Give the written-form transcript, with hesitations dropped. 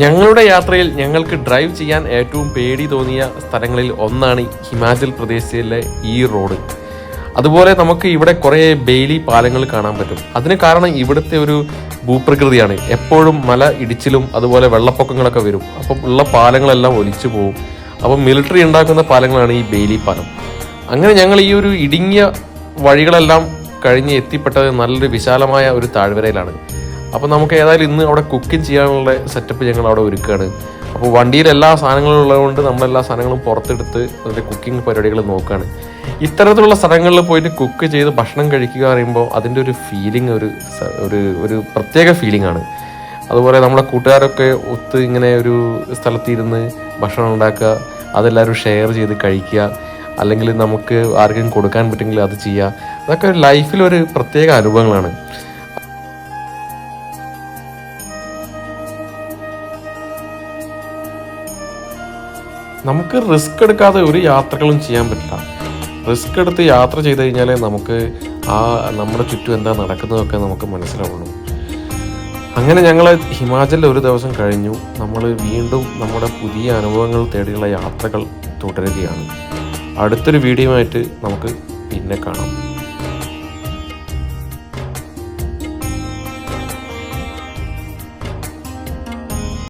ഞങ്ങളുടെ യാത്രയിൽ ഞങ്ങൾക്ക് ഡ്രൈവ് ചെയ്യാൻ ഏറ്റവും പേടി തോന്നിയ സ്ഥലങ്ങളിൽ ഒന്നാണ് ഹിമാചൽ പ്രദേശിലെ ഈ റോഡ്. അതുപോലെ നമുക്ക് ഇവിടെ കുറേ ബെയിലി പാലങ്ങൾ കാണാൻ പറ്റും. അതിന് കാരണം ഇവിടുത്തെ ഒരു ഭൂപ്രകൃതിയാണ്. എപ്പോഴും മല ഇടിച്ചിലും അതുപോലെ വെള്ളപ്പൊക്കങ്ങളൊക്കെ വരും. അപ്പം ഉള്ള പാലങ്ങളെല്ലാം ഒലിച്ചു പോകും. അപ്പം മിലിറ്ററി ഉണ്ടാക്കുന്ന പാലങ്ങളാണ് ഈ ബെയിലി പാലം. അങ്ങനെ ഞങ്ങൾ ഈ ഒരു ഇടുങ്ങിയ വഴികളെല്ലാം കഴിഞ്ഞ് എത്തിപ്പെട്ടത് നല്ലൊരു വിശാലമായ ഒരു താഴ്വരയിലാണ്. അപ്പോൾ നമുക്ക് ഏതായാലും ഇന്ന് അവിടെ കുക്കിംഗ് ചെയ്യാനുള്ള സെറ്റപ്പ് ഞങ്ങൾ അവിടെ ഒരുക്കുകയാണ്. അപ്പോൾ വണ്ടിയിൽ എല്ലാ സാധനങ്ങളും ഉള്ളതുകൊണ്ട് നമ്മളെല്ലാ സാധനങ്ങളും പുറത്തെടുത്ത് അതിൻ്റെ കുക്കിംഗ് പരിപാടികൾ നോക്കുകയാണ്. ഇത്തരത്തിലുള്ള സ്ഥലങ്ങളിൽ പോയിട്ട് കുക്ക് ചെയ്ത് ഭക്ഷണം കഴിക്കുക പറയുമ്പോൾ അതിൻ്റെ ഒരു ഫീലിംഗ് ഒരു പ്രത്യേക ഫീലിംഗ് ആണ്. അതുപോലെ നമ്മളെ കൂട്ടുകാരൊക്കെ ഒത്ത് ഇങ്ങനെ ഒരു സ്ഥലത്തിരുന്ന് ഭക്ഷണം ഉണ്ടാക്കുക, അതെല്ലാവരും ഷെയർ ചെയ്ത് കഴിക്കുക, അല്ലെങ്കിൽ നമുക്ക് ആർക്കെങ്കിലും കൊടുക്കാൻ പറ്റുമെങ്കിൽ അത് ചെയ്യുക, അതൊക്കെ ലൈഫിലൊരു പ്രത്യേക അനുഭവങ്ങളാണ്. നമുക്ക് റിസ്ക് എടുക്കാതെ ഒരു യാത്രകളും ചെയ്യാൻ പറ്റില്ല. റിസ്ക് എടുത്ത് യാത്ര ചെയ്ത് കഴിഞ്ഞാലേ നമുക്ക് നമ്മുടെ ചുറ്റും എന്താ നടക്കുന്നതൊക്കെ നമുക്ക് മനസ്സിലാവുള്ളൂ. അങ്ങനെ ഞങ്ങൾ ഹിമാചലിൽ ഒരു ദിവസം കഴിഞ്ഞു. നമ്മൾ വീണ്ടും നമ്മുടെ പുതിയ അനുഭവങ്ങൾ തേടിയുള്ള യാത്രകൾ തുടരുകയാണ്. അടുത്തൊരു വീഡിയോ ആയിട്ട് നമുക്ക് പിന്നെ കാണാം.